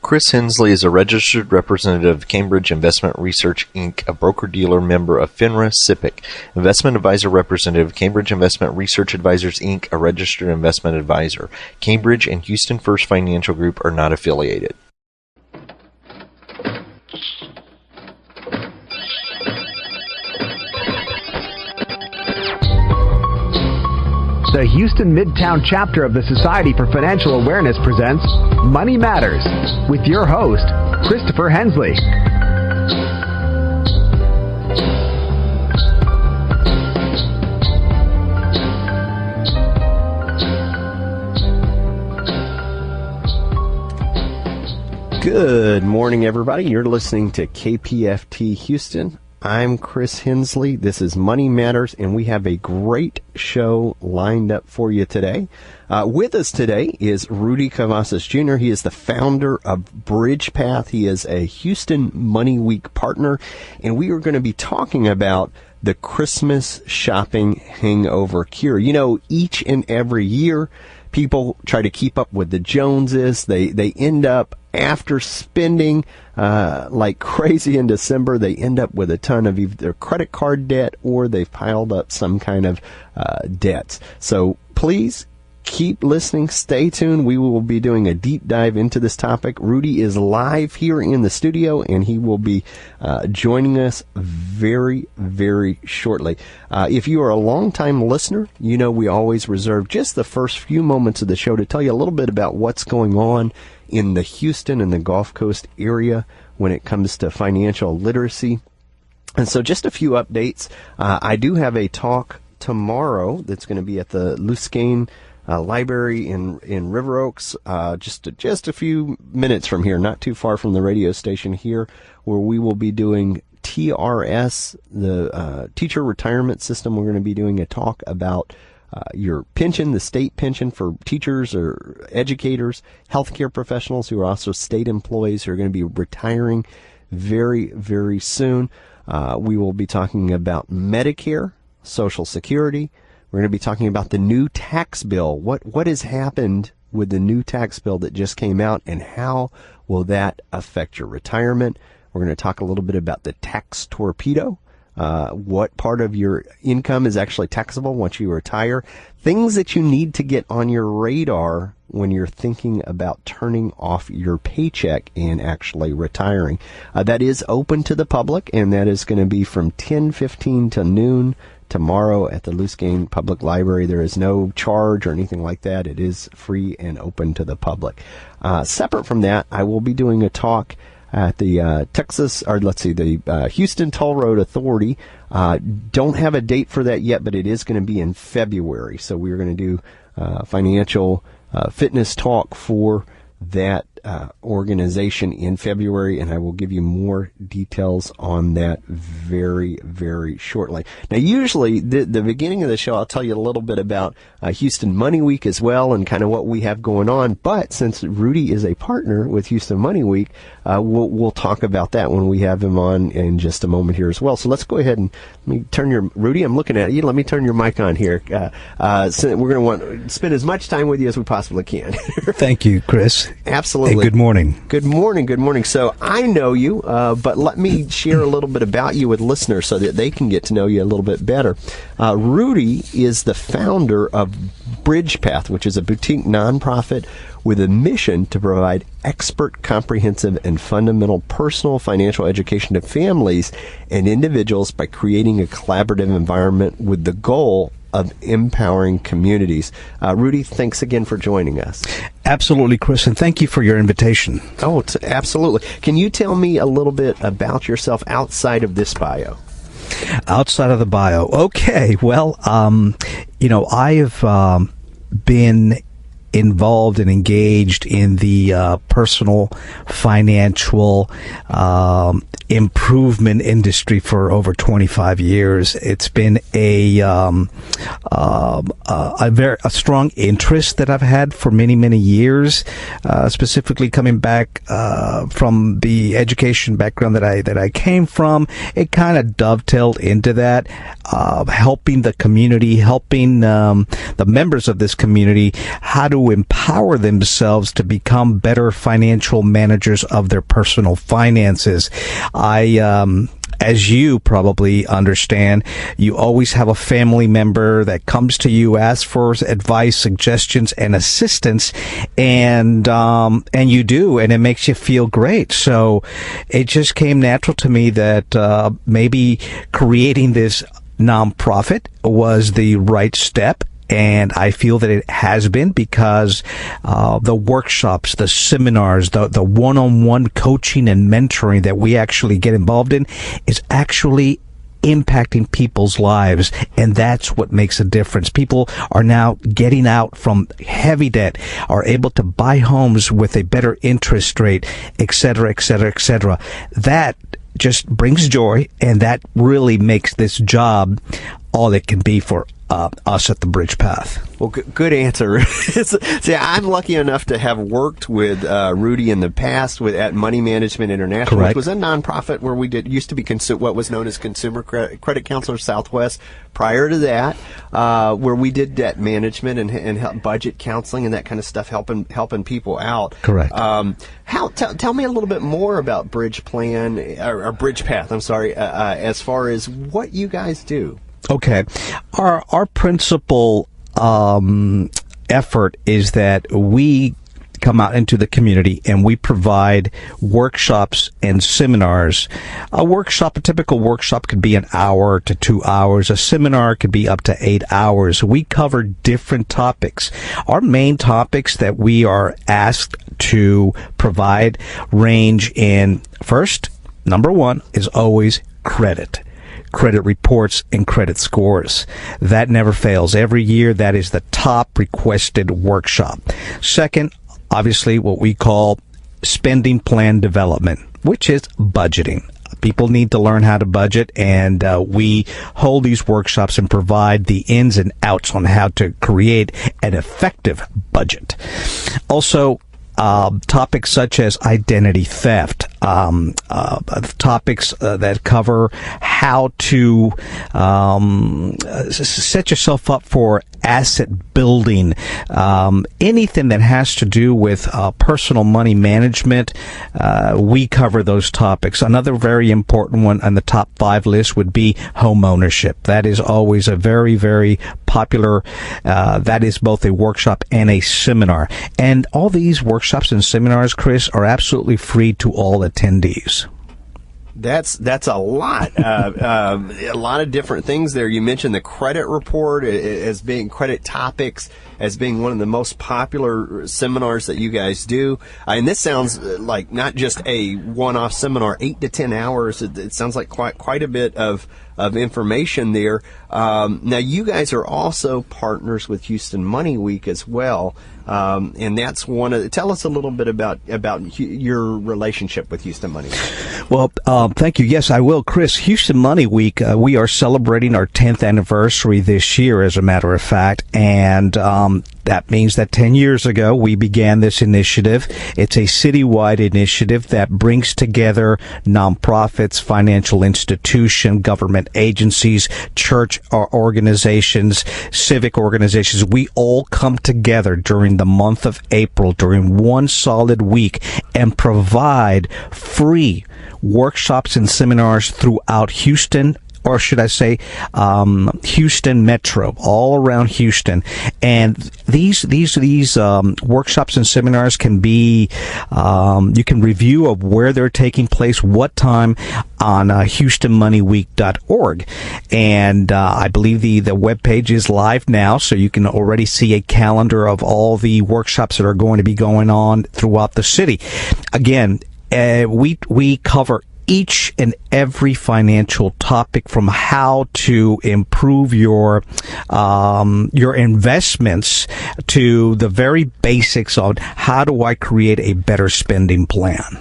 Chris Hensley is a registered representative of Cambridge Investment Research, Inc., a broker-dealer member of FINRA SIPC, investment advisor representative of Cambridge Investment Research Advisors, Inc., a registered investment advisor. Cambridge and Houston First Financial Group are not affiliated. The Houston Midtown chapter of the Society for Financial Awareness presents Money Matters with your host, Christopher Hensley. Good morning, everybody. You're listening to KPFT Houston. I'm Chris Hensley. This is Money Matters, and we have a great show lined up for you today. With us today is Rudy Cavazos Jr. He is the founder of BridgePath. He is a Houston Money Week partner, and we are going to be talking about the Christmas shopping hangover cure. You know, each and every year, people try to keep up with the Joneses. They end up, after spending like crazy in December, they end up with a ton of either credit card debt or they've piled up some kind of debts. So please keep listening. Stay tuned. We will be doing a deep dive into this topic. Rudy is live here in the studio, and he will be joining us very, very shortly. If you are a longtime listener, you know we always reserve just the first few moments of the show to tell you a little bit about what's going on in the Houston and the Gulf Coast area when it comes to financial literacy. And so just a few updates. I do have a talk tomorrow that's going to be at the Luscane Library in River Oaks, just a few minutes from here, not too far from the radio station here, where we will be doing TRS, the teacher retirement system. We're going to be doing a talk about your pension, the state pension for teachers or educators, healthcare professionals who are also state employees who are going to be retiring very, very soon. We will be talking about Medicare, Social Security. We're going to be talking about the new tax bill. What has happened with the new tax bill that just came out, and how will that affect your retirement? We're going to talk a little bit about the tax torpedo. What part of your income is actually taxable once you retire? Things that you need to get on your radar when you're thinking about turning off your paycheck and actually retiring. That is open to the public, and that is going to be from 10:15 to noon tomorrow at the Luscane Public Library. There is no charge or anything like that. It is free and open to the public. Separate from that, I will be doing a talk at the the Houston Toll Road Authority. Don't have a date for that yet, but it is going to be in February. So we're going to do financial fitness talk for that organization in February, and I will give you more details on that very, very shortly. Now, usually, the beginning of the show, I'll tell you a little bit about Houston Money Week as well and kind of what we have going on, but since Rudy is a partner with Houston Money Week, we'll talk about that when we have him on in just a moment here as well. So let's go ahead and let me turn your, Rudy, I'm looking at you, let me turn your mic on here. So we're going to want to spend as much time with you as we possibly can. Thank you, Chris. Absolutely. Hey, good morning. Good morning. Good morning. So I know you, but let me share a little bit about you with listeners so that they can get to know you a little bit better. Rudy is the founder of BridgePath, which is a boutique nonprofit with a mission to provide expert, comprehensive, and fundamental personal financial education to families and individuals by creating a collaborative environment with the goal of empowering communities. Rudy, thanks again for joining us. Absolutely, Chris, and thank you for your invitation. Oh, absolutely. Can you tell me a little bit about yourself outside of this bio? Outside of the bio. Okay, well, I have been involved and engaged in the personal financial improvement industry for over 25 years. It's been a strong interest that I've had for many, many years, specifically coming back from the education background that I came from. It kind of dovetailed into that, helping the community, helping the members of this community. How do to empower themselves to become better financial managers of their personal finances. As you probably understand, you always have a family member that comes to you, asks for advice, suggestions, and assistance, and you do, and it makes you feel great. So it just came natural to me that maybe creating this nonprofit was the right step. And I feel that it has been because the workshops, the seminars, the one-on-one coaching and mentoring that we actually get involved in is actually impacting people's lives, and that's what makes a difference. People are now getting out from heavy debt, are able to buy homes with a better interest rate, et cetera, et cetera, et cetera. That just brings joy, and that really makes this job all it can be for us at the BridgePath. Well, good answer. See, I'm lucky enough to have worked with Rudy in the past at Money Management International, Correct. which was a nonprofit where we used to be what was known as Consumer Credit Counselor Southwest. Prior to that, where we did debt management and help budget counseling and that kind of stuff, helping people out. Correct. Tell me a little bit more about BridgePath. I'm sorry, as far as what you guys do. Okay. Our principal effort is that we come out into the community and we provide workshops and seminars. A typical workshop could be an hour to 2 hours. A seminar could be up to 8 hours. We cover different topics. Our main topics that we are asked to provide range in, first, number one is always credit reports and credit scores. That never fails. Every year, that is the top requested workshop. Second, obviously, what we call spending plan development, which is budgeting. People need to learn how to budget, and we hold these workshops and provide the ins and outs on how to create an effective budget. Also, topics such as identity theft, topics that cover how to set yourself up for asset building, anything that has to do with personal money management, we cover those topics. Another very important one on the top 5 list would be home ownership. That is always a very, very popular, that is both a workshop and a seminar. And all these workshops and seminars, Chris, are absolutely free to all attendees. That's a lot, a lot of different things there. You mentioned the credit report as being credit topics as being one of the most popular seminars that you guys do. And this sounds like not just a one-off seminar, 8 to 10 hours. It sounds like quite a bit of information there. Now you guys are also partners with Houston Money Week as well. And that's tell us a little bit about your relationship with Houston Money Week. Well, thank you. Yes, I will. Chris, Houston Money Week, we are celebrating our 10th anniversary this year, as a matter of fact. And that means that 10 years ago, we began this initiative. It's a citywide initiative that brings together nonprofits, financial institutions, government agencies, church organizations, civic organizations. We all come together during the month of April, during one solid week, and provide free workshops and seminars throughout Houston, or should I say, Houston Metro, all around Houston. And these workshops and seminars can be, you can review of where they're taking place, what time, on HoustonMoneyWeek.org. And I believe the webpage is live now, so you can already see a calendar of all the workshops that are going to be going on throughout the city. Again, we cover each and every financial topic, from how to improve your investments to the very basics of how do I create a better spending plan.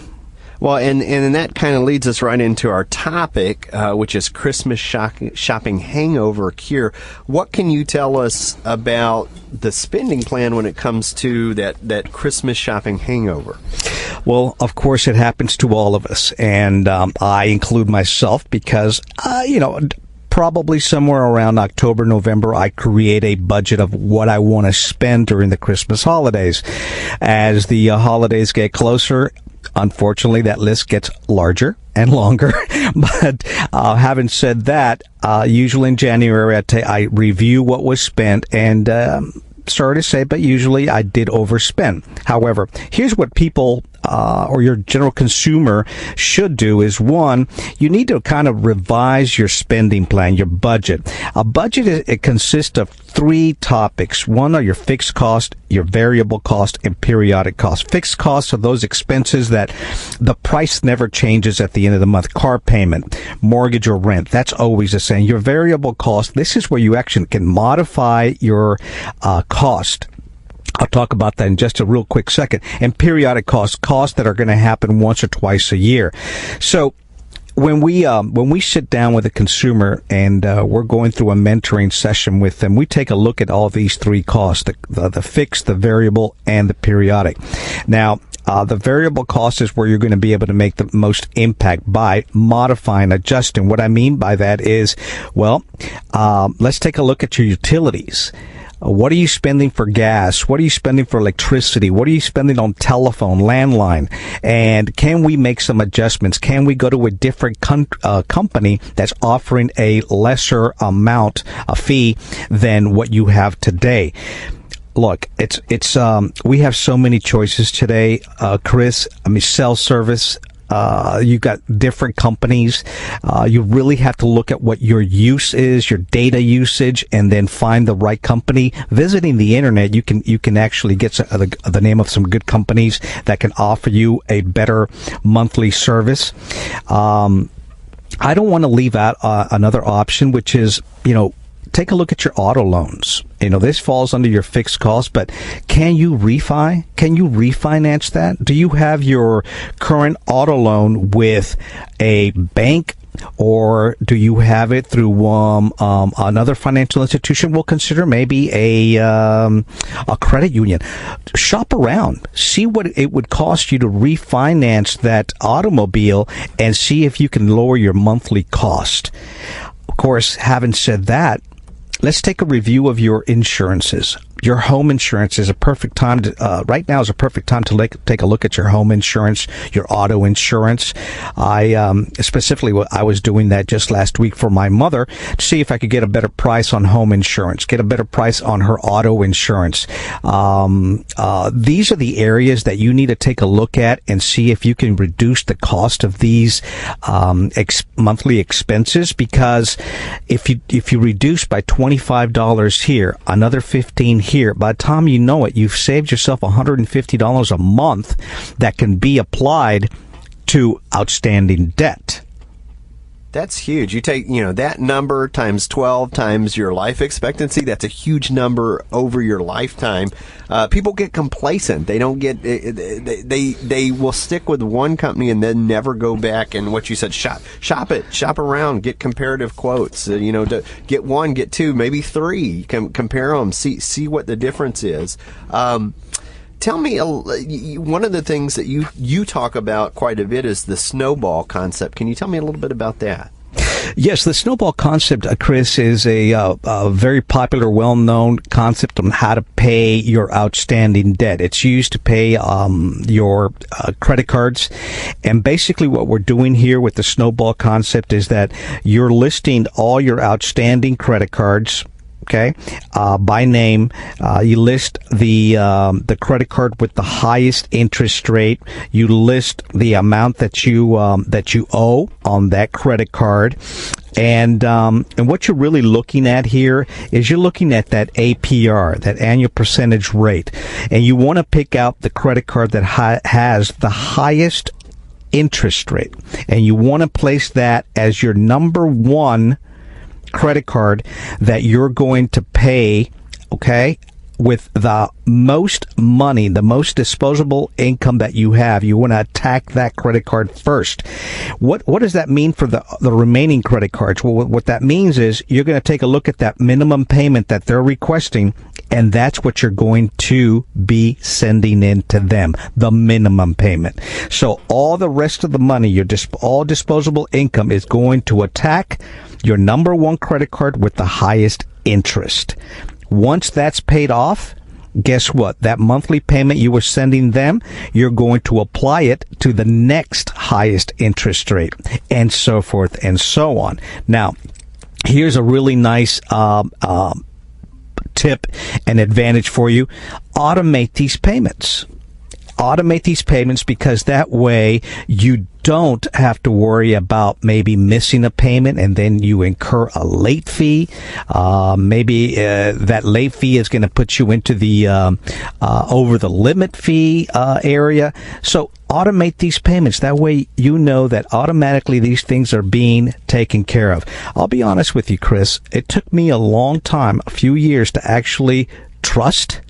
Well, and that kind of leads us right into our topic, which is Christmas shopping hangover cure. What can you tell us about the spending plan when it comes to that Christmas shopping hangover? Well, of course, it happens to all of us, and I include myself because, probably somewhere around October, November, I create a budget of what I want to spend during the Christmas holidays. As the holidays get closer, unfortunately, that list gets larger and longer. But having said that, usually in January, I review what was spent and sorry to say, but usually I did overspend. However, here's what people or your general consumer should do is, one, you need to kind of revise your spending plan, your budget. A budget, it consists of three topics. One are your fixed cost, your variable cost, and periodic cost. Fixed costs are those expenses that the price never changes at the end of the month. Car payment, mortgage or rent, that's always the same. Your variable cost, this is where you actually can modify your cost. I'll talk about that in just a real quick second. And periodic costs that are going to happen once or twice a year. So when we sit down with a consumer and we're going through a mentoring session with them, we take a look at all these three costs: the fixed, the variable, and the periodic. Now, the variable cost is where you're going to be able to make the most impact by modifying, adjusting. What I mean by that is, let's take a look at your utilities. What are you spending for gas? What are you spending for electricity? What are you spending on telephone, landline? And can we make some adjustments? Can we go to a different company that's offering a lesser amount, a fee, than what you have today? Look, we have so many choices today, Chris. I mean, cell service. You've got different companies. You really have to look at what your use is, your data usage, and then find the right company. Visiting the internet, you can actually get the name of some good companies that can offer you a better monthly service. I don't want to leave out another option, which is, take a look at your auto loans. This falls under your fixed cost, but can you refi? Can you refinance that? Do you have your current auto loan with a bank, or do you have it through another financial institution? We'll consider maybe a credit union. Shop around. See what it would cost you to refinance that automobile and see if you can lower your monthly cost. Of course, having said that, let's take a review of your insurances. Your home insurance is a perfect time right now is a perfect time to take a look at your home insurance, your auto insurance. I was doing that just last week for my mother to see if I could get a better price on home insurance, get a better price on her auto insurance. These are the areas that you need to take a look at and see if you can reduce the cost of these monthly expenses, because if you reduce by $25 here, another $15 here, by the time you know it, you've saved yourself $150 a month that can be applied to outstanding debt. That's huge. You take, that number times 12 times your life expectancy. That's a huge number over your lifetime. People get complacent. They don't get, they will stick with one company and then never go back. And what you said, shop around, get comparative quotes, to get one, get two, maybe three, compare them, see what the difference is. Tell me, one of the things that you talk about quite a bit is the Snowball Concept. Can you tell me a little bit about that? Yes, the Snowball Concept, Chris, is a very popular, well-known concept on how to pay your outstanding debt. It's used to pay your credit cards. And basically what we're doing here with the Snowball Concept is that you're listing all your outstanding credit cards, okay, by name. You list the credit card with the highest interest rate. You list the amount that you owe on that credit card. And what you're really looking at here is you're looking at that APR, that annual percentage rate. And you want to pick out the credit card that has the highest interest rate. And you want to place that as your number one credit card that you're going to pay, okay, with the most money, the most disposable income that you have. You want to attack that credit card first. What does that mean for the remaining credit cards? Well, what that means is you're going to take a look at that minimum payment that they're requesting, and that's what you're going to be sending in to them, the minimum payment. So all the rest of the money, all disposable income, is going to attack your number one credit card with the highest interest. Once that's paid off, guess what? That monthly payment you were sending them, you're going to apply it to the next highest interest rate, and so forth and so on. Now, here's a really nice tip and advantage for you. Automate these payments. Automate these payments, because that way you don't have to worry about maybe missing a payment and then you incur a late fee. Maybe that late fee is going to put you into the over the limit fee area. So automate these payments. That way you know that automatically these things are being taken care of. I'll be honest with you, Chris. It took me a long time, a few years, to actually trust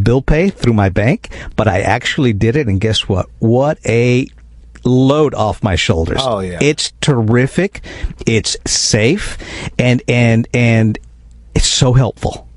bill pay through my bank, but I actually did it, and guess what? What a load off my shoulders. Oh, yeah. It's terrific. It's safe, and it's so helpful.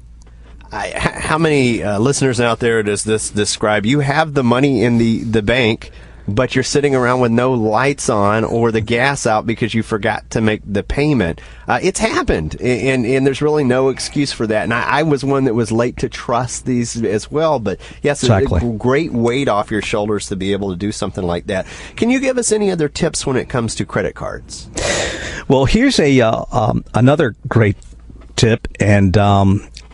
How many listeners out there does this describe? You have the money in the bank, but you're sitting around with no lights on or the gas out because you forgot to make the payment. It's happened, and there's really no excuse for that. And I was one that was late to trust these as well. But yes, exactly. It's a great weight off your shoulders to be able to do something like that. Can you give us any other tips when it comes to credit cards? Well, here's another great tip, and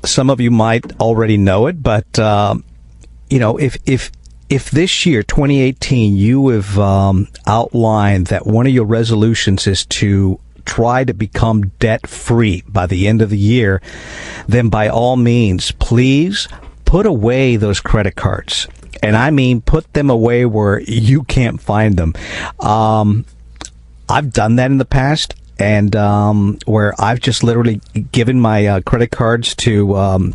some of you might already know it, but if this year, 2018, you have outlined that one of your resolutions is to try to become debt-free by the end of the year, then by all means, please put away those credit cards. And I mean, put them away where you can't find them. I've done that in the past, and where I've just literally given my credit cards to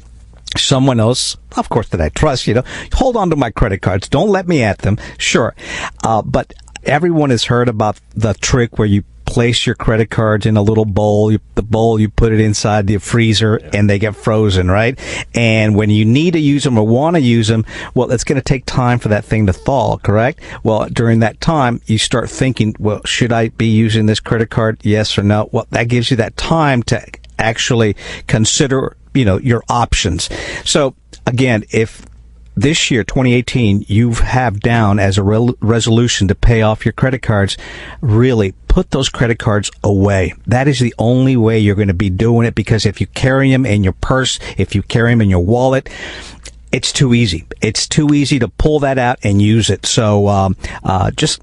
someone else, of course, that I trust. Hold on to my credit cards. Don't let me at them. Sure. But everyone has heard about the trick where you place your credit cards in a little bowl. You put it inside the freezer, and they get frozen, right? And when you need to use them or want to use them, well, it's going to take time for that thing to thaw, correct? Well, during that time, you start thinking, well, should I be using this credit card? Yes or no? Well, that gives you that time to actually consider your options. So again, if this year, 2018, you have down as a resolution to pay off your credit cards, really put those credit cards away. That is the only way you're going to be doing it, because if you carry them in your purse, if you carry them in your wallet, it's too easy. It's too easy to pull that out and use it. So just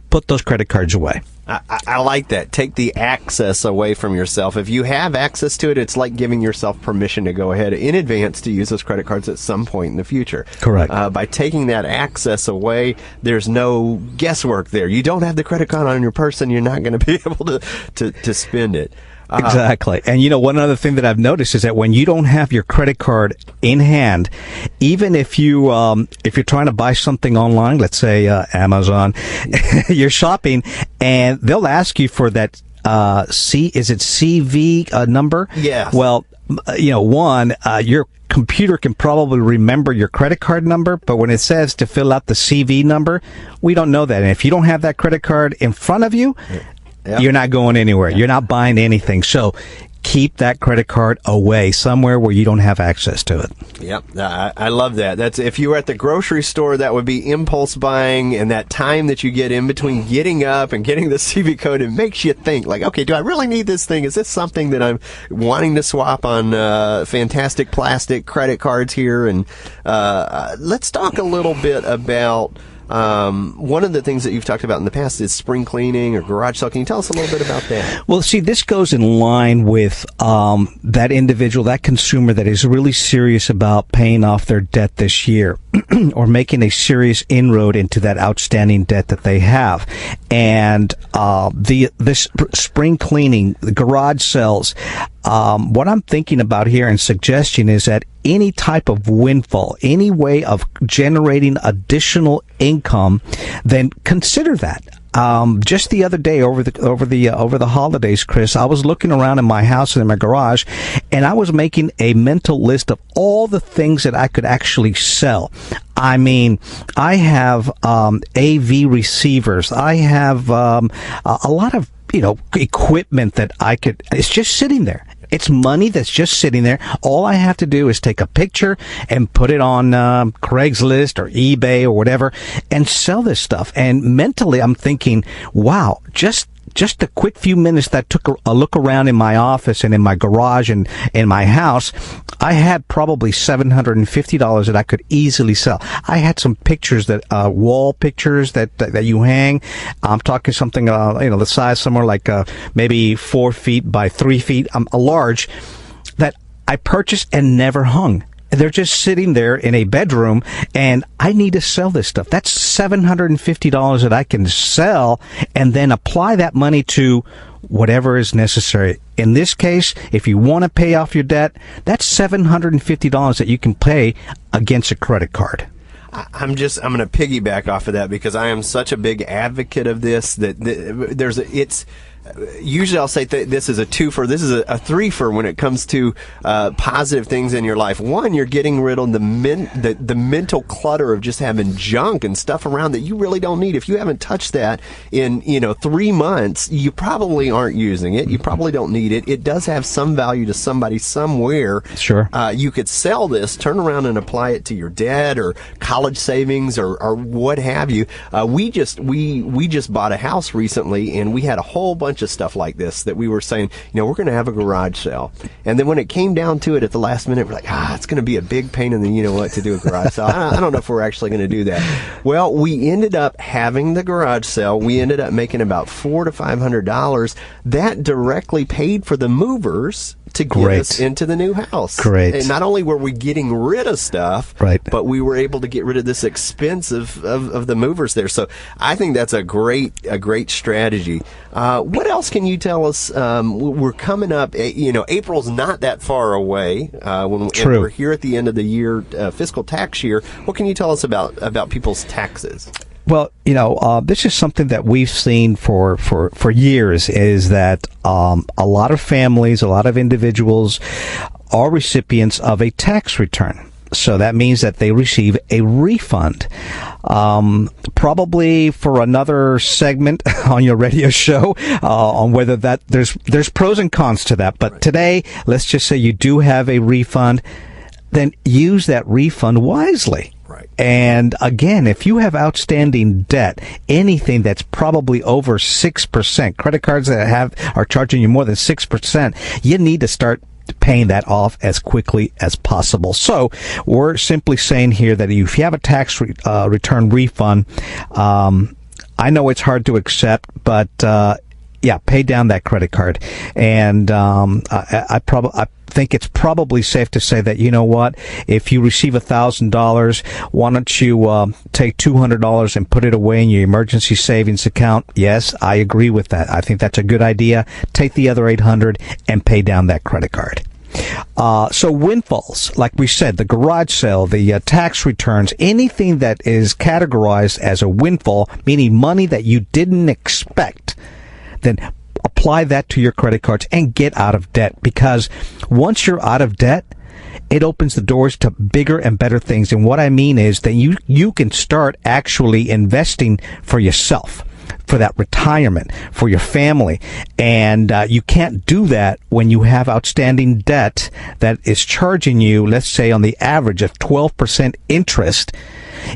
put those credit cards away. I like that. Take the access away from yourself. If you have access to it, it's like giving yourself permission to go ahead in advance to use those credit cards at some point in the future. Correct. By taking that access away, there's no guesswork there. You don't have the credit card on your person, you're not going to be able to spend it. Exactly. And one other thing that I've noticed is that when you don't have your credit card in hand, even if you're trying to buy something online, let's say Amazon, you're shopping, and they'll ask you for that is it CV number? Yes. Well, your computer can probably remember your credit card number, but when it says to fill out the CV number, we don't know that. And if you don't have that credit card in front of you, yep, you're not going anywhere. Yep. You're not buying anything. So keep that credit card away somewhere where you don't have access to it. Yep. I love that. That's if you were at the grocery store, that would be impulse buying, and that time that you get in between getting up and getting the CV code, it makes you think, like, okay, do I really need this thing? Is this something that I'm wanting to swap on fantastic plastic credit cards here? And let's talk a little bit about one of the things that you've talked about in the past is spring cleaning or garage sale. Can you tell us a little bit about that? Well, see, this goes in line with that individual, that consumer that is really serious about paying off their debt this year or making a serious inroad into that outstanding debt that they have. And this spring cleaning, the garage sales, what I'm thinking about here and suggesting is that any type of windfall, any way of generating additional income, then consider that. Just the other day over the holidays, Chris, I was looking around in my house and in my garage, and I was making a mental list of all the things that I could actually sell. I mean, I have AV receivers. I have a lot of equipment that it's just sitting there. It's money that's just sitting there. All I have to do is take a picture and put it on Craigslist or eBay or whatever and sell this stuff. And mentally, I'm thinking, wow, just the quick few minutes that took a look around in my office and in my garage and in my house, I had probably $750 that I could easily sell. I had some pictures wall pictures that you hang. I'm talking something, the size somewhere like maybe 4 feet by 3 feet, a large, that I purchased and never hung. They're just sitting there in a bedroom, and I need to sell this stuff. That's $750 that I can sell and then apply that money to whatever is necessary. In this case, if you want to pay off your debt, that's $750 that you can pay against a credit card. I'm going to piggyback off of that because I am such a big advocate of this usually I'll say this is a twofer. This is a threefer when it comes to positive things in your life. One, you're getting rid of the mental clutter of just having junk and stuff around that you really don't need. If you haven't touched that in 3 months, you probably aren't using it. You probably don't need it. It does have some value to somebody somewhere. Sure. You could sell this, turn around and apply it to your debt or college savings or what have you. We just bought a house recently, and we had a whole bunch of stuff like this that we were saying, we're going to have a garage sale. And then when it came down to it at the last minute, we're like, it's going to be a big pain in the to do a garage sale. I don't know if we're actually going to do that. Well, we ended up having the garage sale. We ended up making about $400 to $500. That directly paid for the movers to get us into the new house. Great. And not only were we getting rid of stuff, right, but we were able to get rid of this expense of the movers there. So I think that's a great strategy. What else can you tell us? We're coming up, April's not that far away. True. We're here at the end of the year, fiscal tax year. What can you tell us about people's taxes? Well, this is something that we've seen for years, is that a lot of families, a lot of individuals are recipients of a tax return. So that means that they receive a refund. Probably for another segment on your radio show on whether that there's pros and cons to that. But today, let's just say you do have a refund, then are that refund wisely. Right. And again, if you have outstanding debt, anything that's probably over 6%, credit cards that are charging you more than 6%, you need to start paying that off as quickly as possible. So we're simply saying here that if you have a tax return refund, I know it's hard to accept, but pay down that credit card. And I think it's probably safe to say that, if you receive $1,000, why don't you take $200 and put it away in your emergency savings account? Yes, I agree with that. I think that's a good idea. Take the other $800 and pay down that credit card. So windfalls, like we said, the garage sale, the tax returns, anything that is categorized as a windfall, meaning money that you didn't expect, then apply that to your credit cards and get out of debt, because once you're out of debt, it opens the doors to bigger and better things. And what I mean is that you can start actually investing for yourself, for that retirement, for your family. And you can't do that when you have outstanding debt that is charging you, let's say on the average of 12% interest.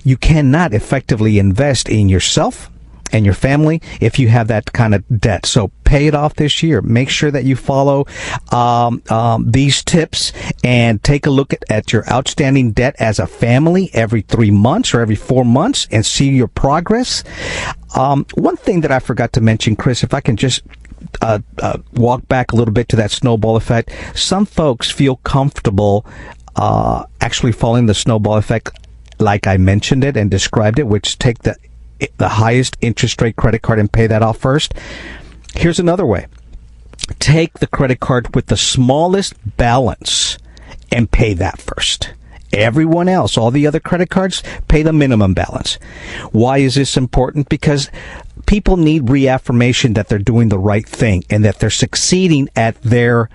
You cannot effectively invest in yourself and your family if you have that kind of debt. So pay it off this year. Make sure that you follow these tips and take a look at your outstanding debt as a family every 3 months or every 4 months and see your progress. One thing that I forgot to mention, Chris, if I can just walk back a little bit to that snowball effect. Some folks feel comfortable actually following the snowball effect like I mentioned it and described it, which take the highest interest rate credit card and pay that off first. Here's another way. Take the credit card with the smallest balance and pay that first. Everyone else, all the other credit cards, pay the minimum balance. Why is this important? Because people need reaffirmation that they're doing the right thing and that they're succeeding at their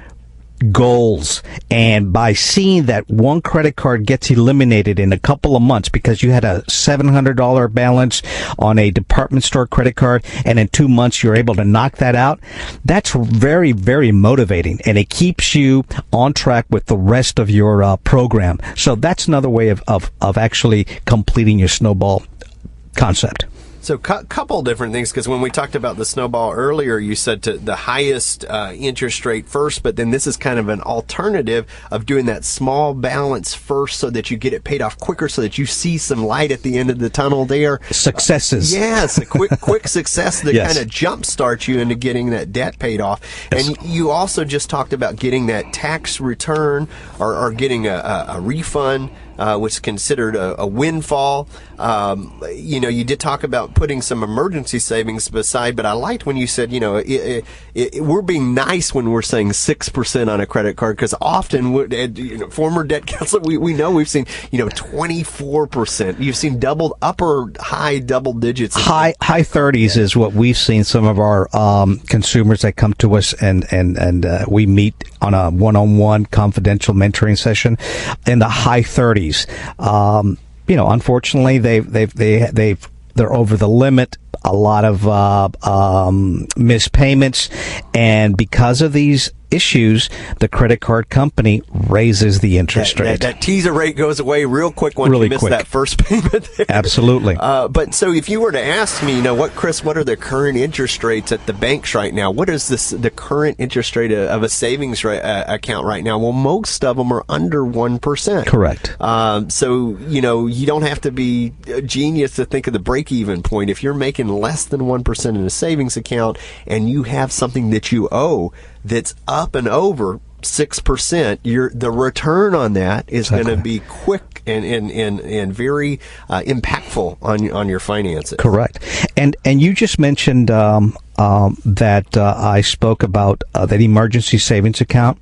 goals. And by seeing that one credit card gets eliminated in a couple of months because you had a $700 balance on a department store credit card, and in 2 months you're able to knock that out, that's very, very motivating, and it keeps you on track with the rest of your program. So that's another way of actually completing your Snowball concept. So couple different things, because when we talked about the Snowball earlier, you said to the highest interest rate first, but then this is kind of an alternative of doing that small balance first so that you get it paid off quicker, so that you see some light at the end of the tunnel there. Successes. Yes, a quick success that kind of jumpstarts you into getting that debt paid off. Yes. And you also just talked about getting that tax return or getting a refund, which is considered a windfall. You did talk about putting some emergency savings beside, but I liked when you said, we're being nice when we're saying 6% on a credit card, because often, former debt counselor, we know we've seen, 24%. You've seen high double digits. High 30s is what we've seen some of our consumers that come to us and we meet on a one-on-one confidential mentoring session in the high 30s. Unfortunately, they're over the limit. A lot of missed payments, and because of these issues, the credit card company raises the interest rate. That teaser rate goes away real quick once you miss that first payment there. Absolutely. But so if you were to ask me, what are the current interest rates at the banks right now? What is the current interest rate of a savings account right now? Well, most of them are under 1%. Correct. So, you don't have to be a genius to think of the break-even point. If you're making less than 1% in a savings account and you have something that you owe that's up and over 6%, the return on that is going to be quick and very impactful on your finances. Correct. And you just mentioned that I spoke about that emergency savings account.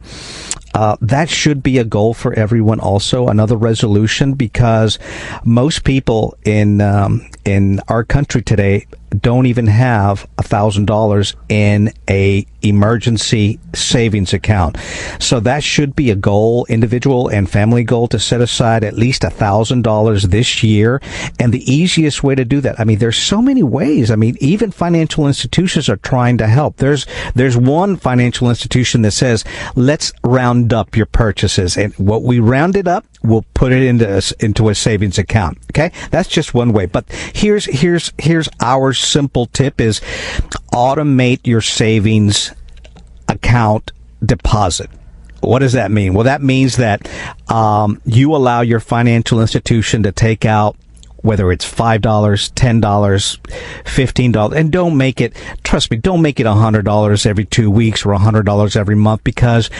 That should be a goal for everyone also, another resolution, because most people in our country today don't even have $1,000 in a emergency savings account. So that should be a goal, individual and family goal, to set aside at least $1,000 this year. And the easiest way to do that, there's so many ways. Even financial institutions are trying to help. There's one financial institution that says, let's round up your purchases, and what we rounded up, we'll put it into a savings account. Okay, that's just one way. But here's our simple tip: is automate your savings account deposit. What does that mean? Well, that means that you allow your financial institution to take out, whether it's $5, $10, $15, and don't make it $100 every 2 weeks or $100 every month, because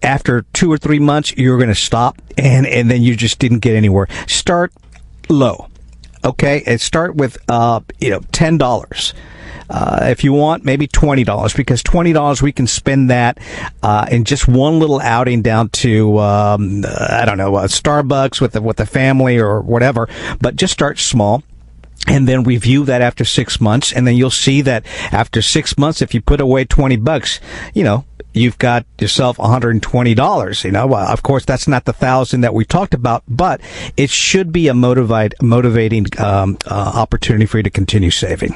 after 2 or 3 months, you're going to stop, and then you just didn't get anywhere. Start low, okay? And start with $10. If you want, maybe $20, because $20 we can spend that in just one little outing down to Starbucks with the family or whatever. But just start small. And then review that after 6 months, and then you'll see that after 6 months, if you put away $20, you've got yourself $120. Of course, that's not the $1,000 that we talked about, but it should be a motivating opportunity for you to continue saving.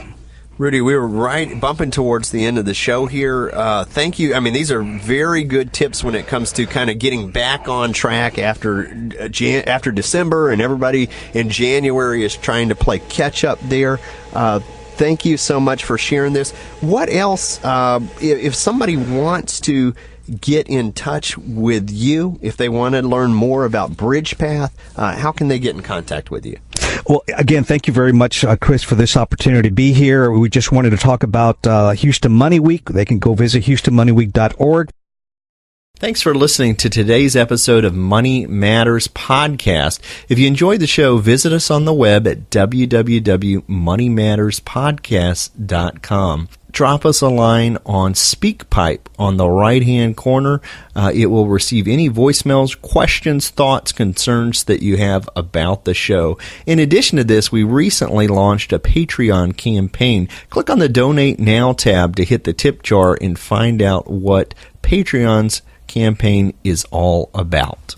Rudy, we were bumping towards the end of the show here. Thank you. These are very good tips when it comes to kind of getting back on track after December, and everybody in January is trying to play catch up there. Thank you so much for sharing this. What else, if somebody wants to get in touch with you, if they want to learn more about BridgePath, how can they get in contact with you? Well, again, thank you very much, Chris, for this opportunity to be here. We just wanted to talk about Houston Money Week. They can go visit HoustonMoneyWeek.org. Thanks for listening to today's episode of Money Matters Podcast. If you enjoyed the show, visit us on the web at www.moneymatterspodcast.com. Drop us a line on SpeakPipe on the right-hand corner. It will receive any voicemails, questions, thoughts, concerns that you have about the show. In addition to this, we recently launched a Patreon campaign. Click on the Donate Now tab to hit the tip jar and find out what Patreons campaign is all about.